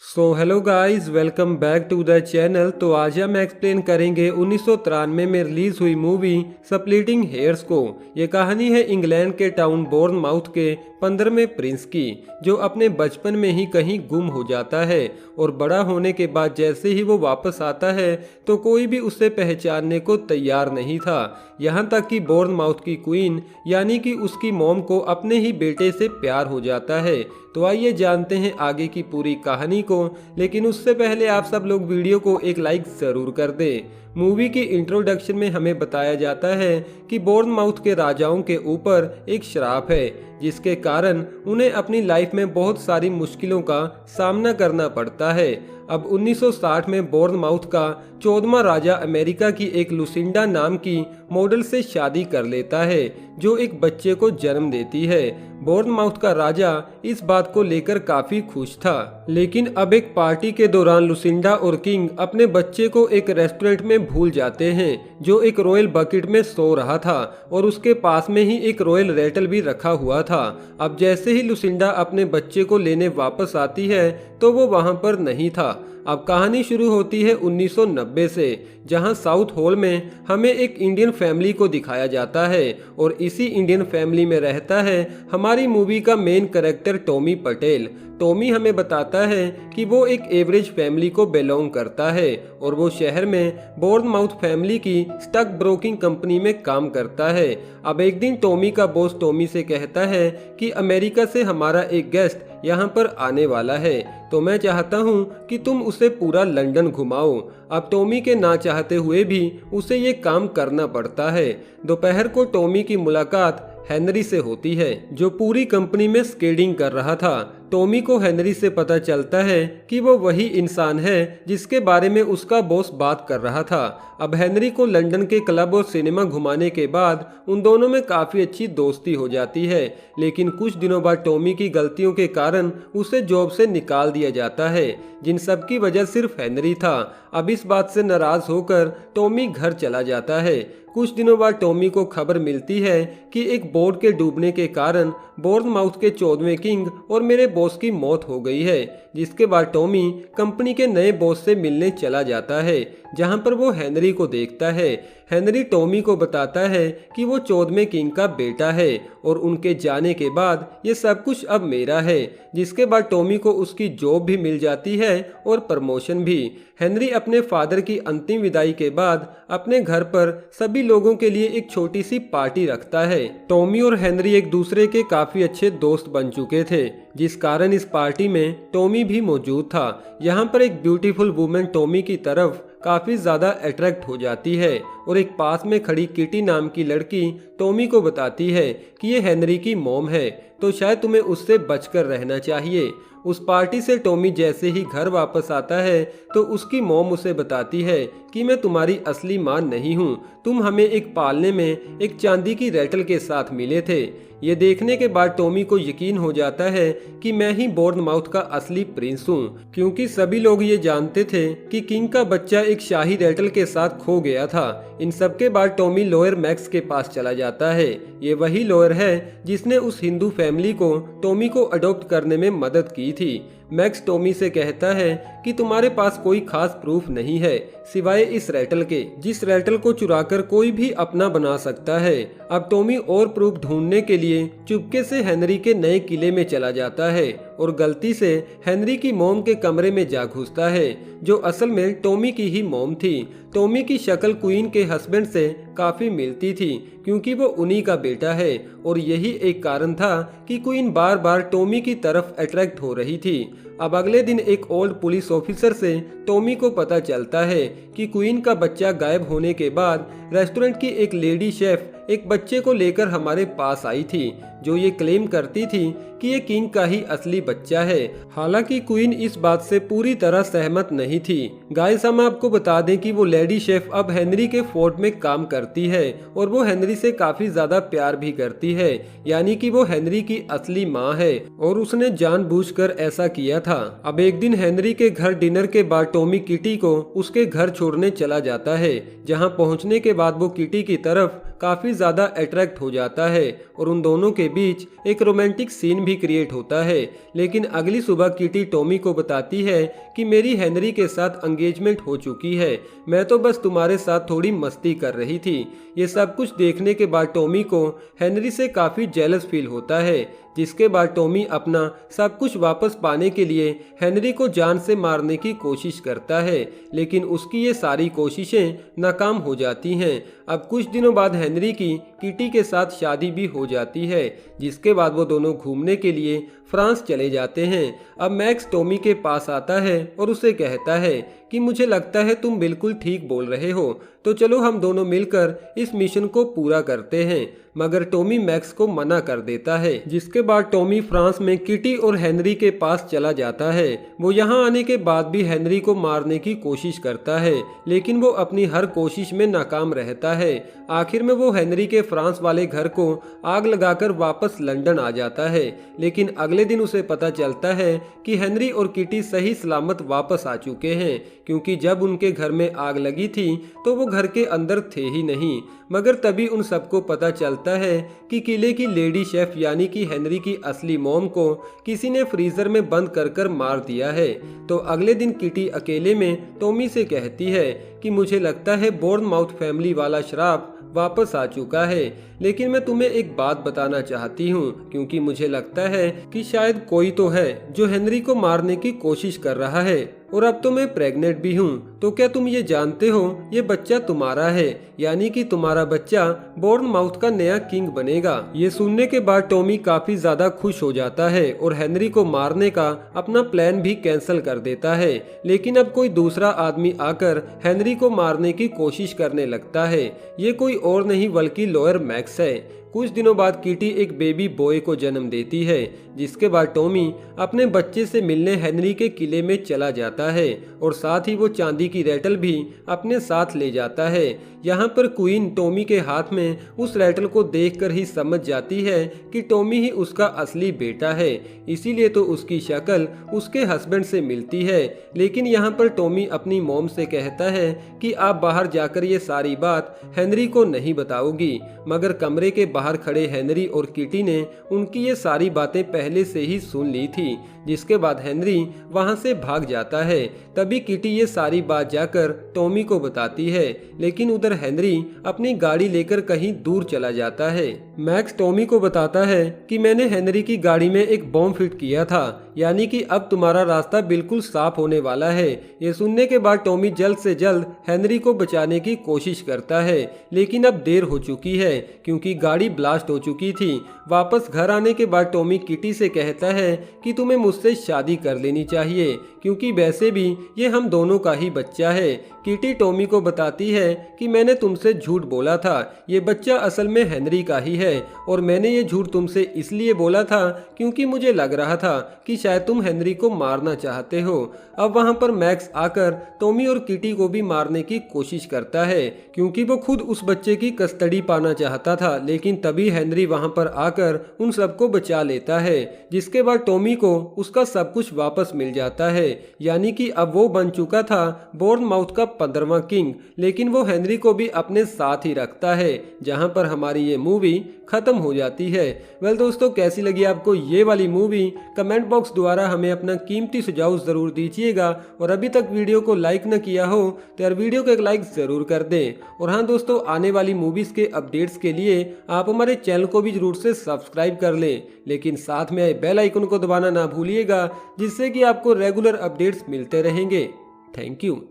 Hello guys, welcome back to the channel. तो आज हम एक्सप्लेन करेंगे 1993 में रिलीज हुई मूवी स्प्लिटिंग हेयर्स को। ये कहानी है इंग्लैंड के टाउन बोर्नमाउथ के 15वें प्रिंस की, जो अपने बचपन में ही कहीं गुम हो जाता है और बड़ा होने के बाद जैसे ही वो वापस आता है तो कोई भी उसे पहचानने को तैयार नहीं था। यहाँ तक कि बोर्नमाउथ की क्वीन यानी कि उसकी मॉम को अपने ही बेटे से प्यार हो जाता है। तो आइए जानते हैं आगे की पूरी कहानी को, लेकिन उससे पहले आप सब लोग वीडियो को एक लाइक जरूर कर दें। मूवी की इंट्रोडक्शन में हमें बताया जाता है कि बोर्नमाउथ के राजाओं के ऊपर एक श्राप है, जिसके कारण उन्हें अपनी लाइफ में बहुत सारी मुश्किलों का सामना करना पड़ता है। अब 1960 में बोर्नमाउथ का 14वां राजा अमेरिका की एक लुसिंडा नाम की मॉडल से शादी कर लेता है, जो एक बच्चे को जन्म देती है। बोर्नमाउथ का राजा इस बात को लेकर काफी खुश था, लेकिन अब एक पार्टी के दौरान लुसिंडा और किंग अपने बच्चे को एक रेस्टोरेंट में भूल जाते हैं, जो एक रॉयल बकेट में सो रहा था और उसके पास में ही एक रॉयल रेटल भी रखा हुआ था। अब जैसे ही लुसिंडा अपने बच्चे को लेने वापस आती है तो वो वहां पर नहीं था। अब कहानी शुरू होती है 1990 से, जहां साउथ हॉल में हमें एक इंडियन फैमिली को दिखाया जाता है और इसी इंडियन फैमिली में रहता है हमारी मूवी का main character Tommy Patel. Tommy हमें बताता है कि वो एक एवरेज फैमिली को बिलोंग करता है और वो शहर में बोर्नमाउथ फैमिली की स्टॉक ब्रोकिंग कंपनी में काम करता है। अब एक दिन टॉमी का बॉस टॉमी से कहता है कि अमेरिका से हमारा एक गेस्ट यहाँ पर आने वाला है, तो मैं चाहता हूँ कि तुम उसे पूरा लंदन घुमाओ। अब टॉमी के ना चाहते हुए भी उसे ये काम करना पड़ता है। दोपहर को टॉमी की मुलाकात हेनरी से होती है, जो पूरी कंपनी में स्केडिंग कर रहा था। टॉमी को हेनरी से पता चलता है कि वो वही इंसान है जिसके बारे में उसका बॉस बात कर रहा था। अब हेनरी को लंदन के क्लब और सिनेमा घुमाने के बाद उन दोनों में काफी अच्छी दोस्ती हो जाती है, लेकिन कुछ दिनों बाद टॉमी की गलतियों के कारण उसे जॉब से निकाल दिया जाता है, जिन सब की वजह सिर्फ हेनरी था। अब इस बात से नाराज होकर टॉमी घर चला जाता है। कुछ दिनों बाद टॉमी को खबर मिलती है कि एक बोट के डूबने के कारण बोर्नमाउथ के 14वें किंग और मेरे बॉस की मौत हो गई है, जिसके बाद टॉमी कंपनी के नए बॉस से मिलने चला जाता है, जहां पर वो हेनरी को देखता है। हेनरी टॉमी को बताता है कि वो 14वें किंग का बेटा है और उनके जाने के बाद ये सब कुछ अब मेरा है, जिसके बाद टॉमी को उसकी जॉब भी मिल जाती है और प्रमोशन भी। हेनरी अपने फादर की अंतिम विदाई के बाद अपने घर पर सभी लोगों के लिए एक छोटी सी पार्टी रखता है। टॉमी और हेनरी एक दूसरे के काफी अच्छे दोस्त बन चुके थे, जिस कारण इस पार्टी में टॉमी भी मौजूद था। यहाँ पर एक ब्यूटीफुल वुमेन टॉमी की तरफ काफी ज्यादा अट्रैक्ट हो जाती है और एक पास में खड़ी किटी नाम की लड़की टॉमी को बताती है कि ये हेनरी की मॉम है, तो शायद तुम्हें उससे बचकर रहना चाहिए। उस पार्टी से टॉमी जैसे ही घर वापस आता है तो उसकी मॉम उसे बताती है कि मैं तुम्हारी असली मां नहीं हूं, तुम हमें एक पालने में एक चांदी की रैटल के साथ मिले थे। ये देखने के बाद टॉमी को यकीन हो जाता है कि मैं ही बोर्नमाउथ का असली प्रिंस हूँ, क्योंकि सभी लोग ये जानते थे कि किंग का बच्चा एक शाही रैटल के साथ खो गया था। इन सब के बाद टॉमी लॉयर मैक्स के पास चला जाता है। ये वही लॉयर है जिसने उस हिंदू फैमिली को टॉमी को अडॉप्ट करने में मदद की थी। मैक्स टॉमी से कहता है कि तुम्हारे पास कोई खास प्रूफ नहीं है सिवाय इस रैटल के, जिस रैटल को चुराकर कोई भी अपना बना सकता है। अब टॉमी और प्रूफ ढूंढने के लिए चुपके से हेनरी के नए किले में चला जाता है और गलती से हेनरी की मॉम के कमरे में जा घुसता है, जो असल में टॉमी की ही मॉम थी। टॉमी की शक्ल क्वीन के हस्बैंड से काफी मिलती थी, क्योंकि वो उन्हीं का बेटा है और यही एक कारण था कि क्वीन बार बार टॉमी की तरफ अट्रैक्ट हो रही थी। अब अगले दिन एक ओल्ड पुलिस ऑफिसर से टॉमी को पता चलता है कि क्वीन का बच्चा गायब होने के बाद रेस्टोरेंट की एक लेडी शेफ एक बच्चे को लेकर हमारे पास आई थी, जो ये क्लेम करती थी कि ये किंग का ही असली बच्चा है। हालांकि क्वीन इस बात से पूरी तरह सहमत नहीं थी। गाइस, हम आपको बता दें कि वो लेडी शेफ अब हेनरी के फोर्ट में काम करती है और वो हेनरी से काफी ज्यादा प्यार भी करती है, यानी कि वो हेनरी की असली माँ है और उसने जानबूझकर ऐसा किया था। अब एक दिन हेनरी के घर डिनर के बाद टॉमी किटी को उसके घर छोड़ने चला जाता है, जहाँ पहुँचने के बाद वो किटी की तरफ काफ़ी ज़्यादा अट्रैक्ट हो जाता है और उन दोनों के बीच एक रोमांटिक सीन भी क्रिएट होता है। लेकिन अगली सुबह किटी टॉमी को बताती है कि मेरी हेनरी के साथ एंगेजमेंट हो चुकी है, मैं तो बस तुम्हारे साथ थोड़ी मस्ती कर रही थी। ये सब कुछ देखने के बाद टॉमी को हेनरी से काफ़ी जेलस फील होता है, जिसके बाद टॉमी अपना सब कुछ वापस पाने के लिए हेनरी को जान से मारने की कोशिश करता है, लेकिन उसकी ये सारी कोशिशें नाकाम हो जाती हैं। अब कुछ दिनों बाद हेनरी की किटी के साथ शादी भी हो जाती है, जिसके बाद वो दोनों घूमने के लिए फ्रांस चले जाते हैं। अब मैक्स टॉमी के पास आता है और उसे कहता है कि मुझे लगता है तुम बिल्कुल ठीक बोल रहे हो, तो चलो हम दोनों मिलकर इस मिशन को पूरा करते हैं। मगर टॉमी मैक्स को मना कर देता है, जिसके बाद टॉमी फ्रांस में किटी और हेनरी के पास चला जाता है। वो यहाँ आने के बाद भी हेनरी को मारने की कोशिश करता है, लेकिन वो अपनी हर कोशिश में नाकाम रहता है। आखिर में वो हेनरी के फ्रांस वाले घर को आग लगाकर वापस लंदन आ जाता है, लेकिन अगले दिन उसे पता चलता है कि हेनरी और किटी सही सलामत वापस आ चुके हैं, क्योंकि जब उनके घर में आग लगी थी तो वो घर के अंदर थे ही नहीं। मगर तभी उन सबको पता चलता है कि किले की लेडी शेफ यानी कि हेनरी की असली मॉम को किसी ने फ्रीजर में बंद कर कर मार दिया है। तो अगले दिन किटी अकेले में टॉमी से कहती है कि मुझे लगता है बोर्नमाउथ फैमिली वाला श्राप वापस आ चुका है, लेकिन मैं तुम्हें एक बात बताना चाहती हूँ, क्योंकि मुझे लगता है कि शायद कोई तो है जो हेनरी को मारने की कोशिश कर रहा है, और अब तो मैं प्रेग्नेंट भी हूँ। तो क्या तुम ये जानते हो ये बच्चा तुम्हारा है, यानी कि तुम्हारा बच्चा बोर्नमाउथ का नया किंग बनेगा। ये सुनने के बाद टॉमी काफी ज्यादा खुश हो जाता है और हेनरी को मारने का अपना प्लान भी कैंसिल कर देता है। लेकिन अब कोई दूसरा आदमी आकर हेनरी को मारने की कोशिश करने लगता है। ये कोई और नहीं बल्कि लॉयर मैक्स है। कुछ दिनों बाद किटी एक बेबी बॉय को जन्म देती है, जिसके बाद टॉमी अपने बच्चे से मिलने हेनरी के किले में चला जाता है और साथ ही वो चांदी की रैटल भी अपने साथ ले जाता है। यहाँ पर क्वीन टॉमी के हाथ में उस रैटल को देखकर ही समझ जाती है कि टॉमी ही उसका असली बेटा है, इसीलिए तो उसकी शक्ल उसके हस्बैंड से मिलती है। लेकिन यहाँ पर टॉमी अपनी मॉम से कहता है कि आप बाहर जाकर ये सारी बात हेनरी को नहीं बताओगी। मगर कमरे के बाहर खड़े हेनरी और किटी ने उनकी ये सारी बातें पहले से ही सुन ली थी, जिसके बाद हेनरी वहां से भाग जाता है। तभी किटी ये सारी बात जाकर टॉमी को बताती है, लेकिन उधर हेनरी अपनी गाड़ी लेकर कहीं दूर चला जाता है। मैक्स टॉमी को बताता है कि मैंने हेनरी की गाड़ी में एक बॉम्ब फिट किया था, यानी कि अब तुम्हारा रास्ता बिल्कुल साफ होने वाला है। ये सुनने के बाद टॉमी जल्द से जल्द हेनरी को बचाने की कोशिश करता है, लेकिन अब देर हो चुकी है क्योंकि गाड़ी ब्लास्ट हो चुकी थी। वापस घर आने के बाद टॉमी किटी से कहता है कि तुम्हें मुझसे शादी कर लेनी चाहिए, क्योंकि वैसे भी ये हम दोनों का ही बच्चा है। किटी टॉमी को बताती है कि मैंने तुमसे झूठ बोला था, ये बच्चा असल में हेनरी का ही है, और मैंने ये झूठ तुमसे इसलिए बोला था क्योंकि मुझे लग रहा था कि शायद तुम हेनरी को मारना चाहते हो। अब वहाँ पर मैक्स आकर टॉमी और किटी को भी मारने की कोशिश करता है, क्योंकि वो खुद उस बच्चे की कस्टडी पाना चाहता था। लेकिन तभी हेनरी वहाँ पर आकर उन सबको बचा लेता है, जिसके बाद टॉमी को उसका सब कुछ वापस मिल जाता है, यानी कि अब वो बन चुका था बोर्नमाउथ का 15वां किंग। लेकिन वो हेनरी को भी अपने साथ ही रखता है, जहाँ पर हमारी ये मूवी खत्म हो जाती है। वेल दोस्तों, कैसी लगी आपको ये वाली मूवी? कमेंट बॉक्स द्वारा हमें अपना कीमती सुझाव जरूर दीजिएगा, और अभी तक वीडियो को लाइक न किया हो तो यार वीडियो को एक लाइक जरूर कर दें। और हाँ दोस्तों, आने वाली मूवीज के अपडेट्स के लिए आप हमारे चैनल को भी जरूर से सब्सक्राइब कर लें, लेकिन साथ में आए बेल आइकन को दबाना ना भूलिएगा, जिससे कि आपको रेगुलर अपडेट्स मिलते रहेंगे। Thank you.